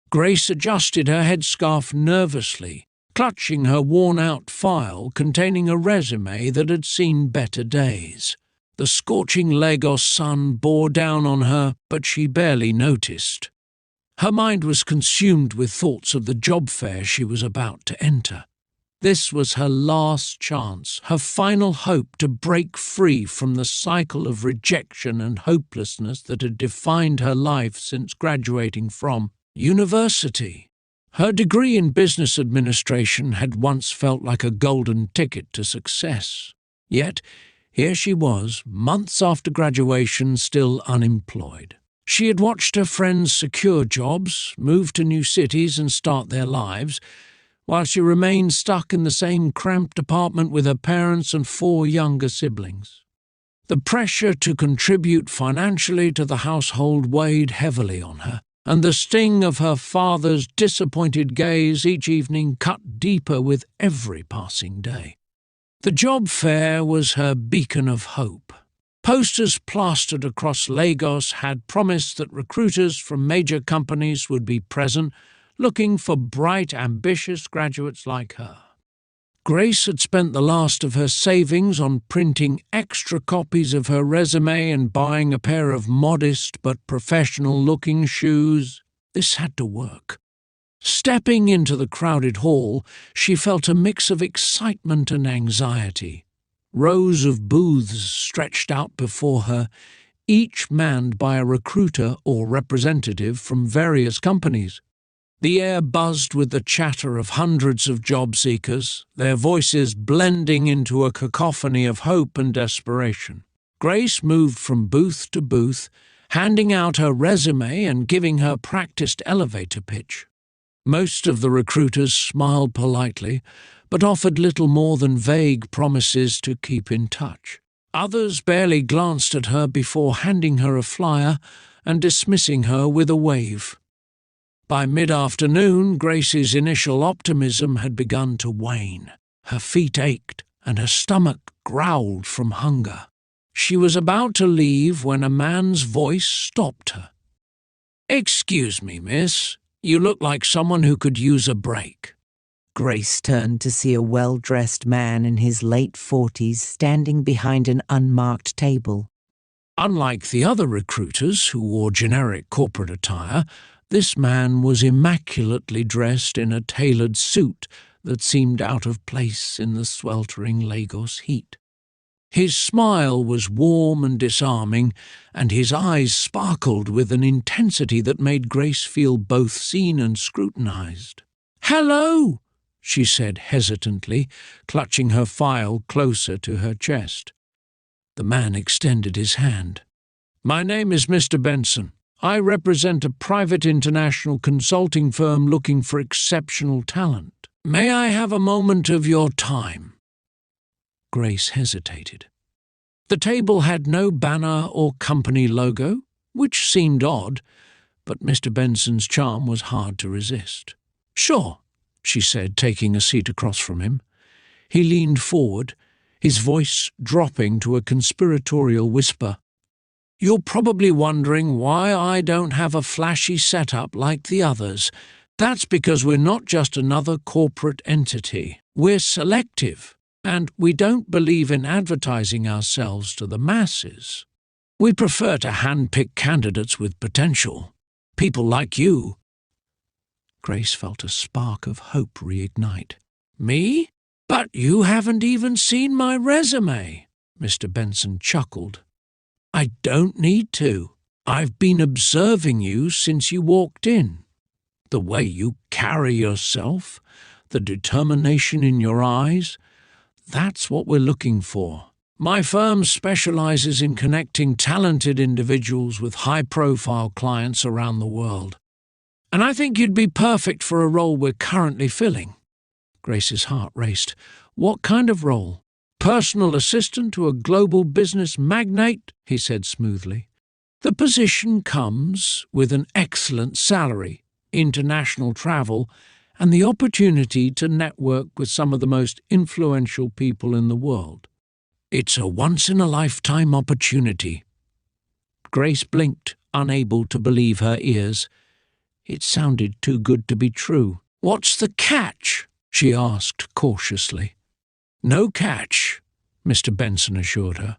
Grace adjusted her headscarf nervously, clutching her worn-out file containing a resume that had seen better days. The scorching Lagos sun bore down on her, but she barely noticed. Her mind was consumed with thoughts of the job fair she was about to enter. This was her last chance, her final hope to break free from the cycle of rejection and hopelessness that had defined her life since graduating from university. Her degree in business administration had once felt like a golden ticket to success. Yet, here she was, months after graduation, still unemployed. She had watched her friends secure jobs, move to new cities and start their lives, while she remained stuck in the same cramped apartment with her parents and 4 younger siblings. The pressure to contribute financially to the household weighed heavily on her, and the sting of her father's disappointed gaze each evening cut deeper with every passing day. The job fair was her beacon of hope. Posters plastered across Lagos had promised that recruiters from major companies would be present, looking for bright, ambitious graduates like her. Grace had spent the last of her savings on printing extra copies of her resume and buying a pair of modest but professional-looking shoes. This had to work. Stepping into the crowded hall, she felt a mix of excitement and anxiety. Rows of booths stretched out before her, each manned by a recruiter or representative from various companies. The air buzzed with the chatter of hundreds of job seekers, their voices blending into a cacophony of hope and desperation. Grace moved from booth to booth, handing out her resume and giving her practiced elevator pitch. Most of the recruiters smiled politely, but offered little more than vague promises to keep in touch. Others barely glanced at her before handing her a flyer and dismissing her with a wave. By mid-afternoon, Grace's initial optimism had begun to wane. Her feet ached and her stomach growled from hunger. She was about to leave when a man's voice stopped her. "Excuse me, miss. You look like someone who could use a break." Grace turned to see a well-dressed man in his late 40s standing behind an unmarked table. Unlike the other recruiters who wore generic corporate attire, this man was immaculately dressed in a tailored suit that seemed out of place in the sweltering Lagos heat. His smile was warm and disarming, and his eyes sparkled with an intensity that made Grace feel both seen and scrutinized. "Hello," she said hesitantly, clutching her file closer to her chest. The man extended his hand. "My name is Mr. Benson. I represent a private international consulting firm looking for exceptional talent. May I have a moment of your time?" Grace hesitated. The table had no banner or company logo, which seemed odd, but Mr. Benson's charm was hard to resist. "Sure," she said, taking a seat across from him. He leaned forward, his voice dropping to a conspiratorial whisper. "You're probably wondering why I don't have a flashy setup like the others. That's because we're not just another corporate entity. We're selective, and we don't believe in advertising ourselves to the masses. We prefer to handpick candidates with potential. People like you." Grace felt a spark of hope reignite. "Me? But you haven't even seen my resume," Mr. Benson chuckled. "I don't need to. I've been observing you since you walked in. The way you carry yourself, the determination in your eyes, that's what we're looking for. My firm specializes in connecting talented individuals with high-profile clients around the world. And I think you'd be perfect for a role we're currently filling." Grace's heart raced. "What kind of role?" "Personal assistant to a global business magnate," he said smoothly. "The position comes with an excellent salary, international travel, and the opportunity to network with some of the most influential people in the world. It's a once-in-a-lifetime opportunity." Grace blinked, unable to believe her ears. It sounded too good to be true. "What's the catch?" she asked cautiously. "No catch," Mr. Benson assured her.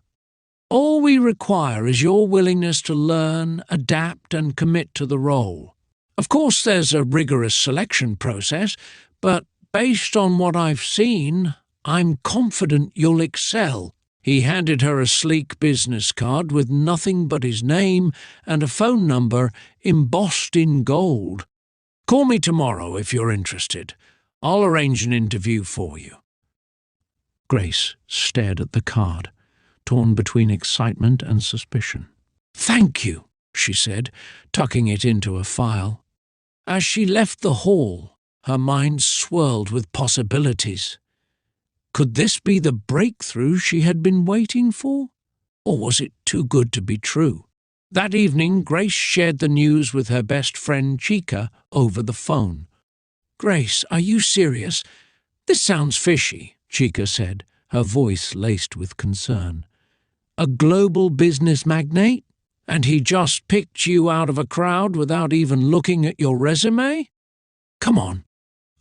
"All we require is your willingness to learn, adapt, and commit to the role. Of course, there's a rigorous selection process, but based on what I've seen, I'm confident you'll excel." He handed her a sleek business card with nothing but his name and a phone number embossed in gold. "Call me tomorrow if you're interested. I'll arrange an interview for you." Grace stared at the card, torn between excitement and suspicion. "Thank you," she said, tucking it into a file. As she left the hall, her mind swirled with possibilities. Could this be the breakthrough she had been waiting for? Or was it too good to be true? That evening, Grace shared the news with her best friend Chica over the phone. "Grace, are you serious? This sounds fishy," Chica said, her voice laced with concern. "A global business magnate? And he just picked you out of a crowd without even looking at your resume? Come on.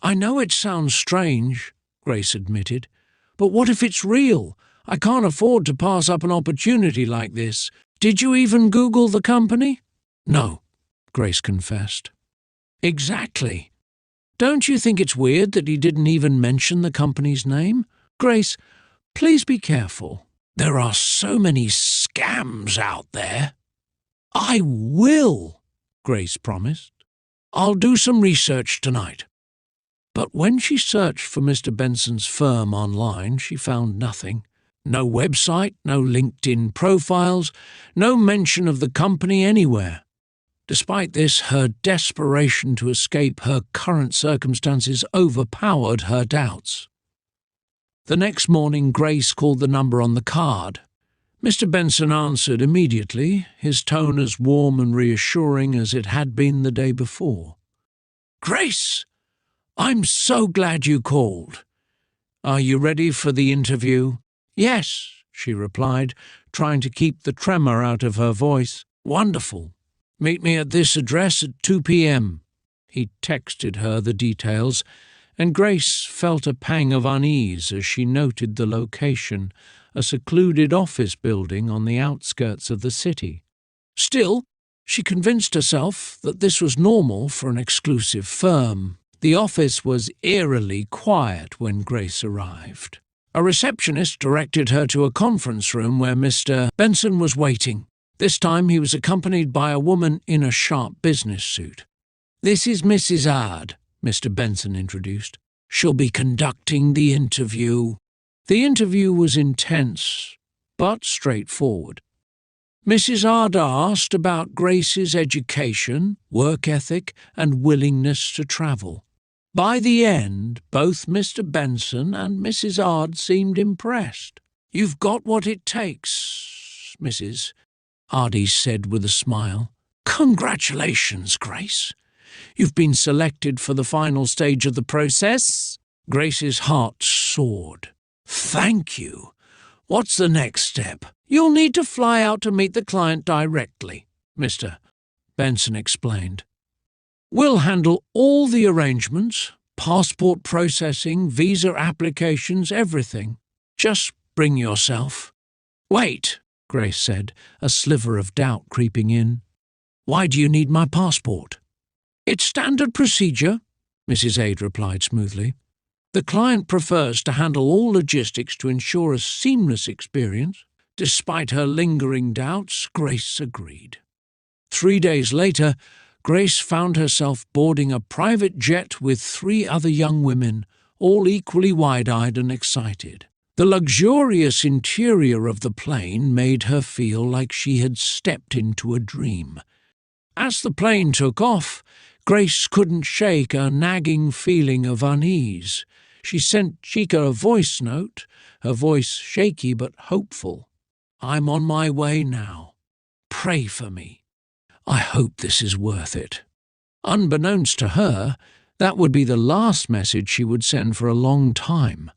I know it sounds strange," Grace admitted, "but what if it's real? I can't afford to pass up an opportunity like this. Did you even Google the company?" "No," Grace confessed. "Exactly. Don't you think it's weird that he didn't even mention the company's name? Grace, please be careful. There are so many scams out there." "I will," Grace promised. "I'll do some research tonight." But when she searched for Mr. Benson's firm online, she found nothing. No website, no LinkedIn profiles, no mention of the company anywhere. Despite this, her desperation to escape her current circumstances overpowered her doubts. The next morning, Grace called the number on the card. Mr. Benson answered immediately, his tone as warm and reassuring as it had been the day before. "Grace, I'm so glad you called. Are you ready for the interview?" "Yes," she replied, trying to keep the tremor out of her voice. "Wonderful. Meet me at this address at 2 p.m. He texted her the details, and Grace felt a pang of unease as she noted the location, a secluded office building on the outskirts of the city. Still, she convinced herself that this was normal for an exclusive firm. The office was eerily quiet when Grace arrived. A receptionist directed her to a conference room where Mr. Benson was waiting. This time he was accompanied by a woman in a sharp business suit. "This is Mrs. Ard," Mr. Benson introduced. "She'll be conducting the interview." The interview was intense, but straightforward. Mrs. Ard asked about Grace's education, work ethic, and willingness to travel. By the end, both Mr. Benson and Mrs. Ard seemed impressed. "You've got what it takes, Mrs." Ard said with a smile. "Congratulations, Grace. You've been selected for the final stage of the process." Grace's heart soared. "Thank you. What's the next step?" "You'll need to fly out to meet the client directly," Mr. Benson explained. "We'll handle all the arrangements, passport processing, visa applications, everything. Just bring yourself." "Wait," Grace said, a sliver of doubt creeping in. "Why do you need my passport?" "It's standard procedure," Mrs. Ade replied smoothly. "The client prefers to handle all logistics to ensure a seamless experience." Despite her lingering doubts, Grace agreed. 3 days later, Grace found herself boarding a private jet with 3 other young women, all equally wide-eyed and excited. The luxurious interior of the plane made her feel like she had stepped into a dream. As the plane took off, Grace couldn't shake a nagging feeling of unease. She sent Chica a voice note, her voice shaky but hopeful. "I'm on my way now. Pray for me. I hope this is worth it." Unbeknownst to her, that would be the last message she would send for a long time.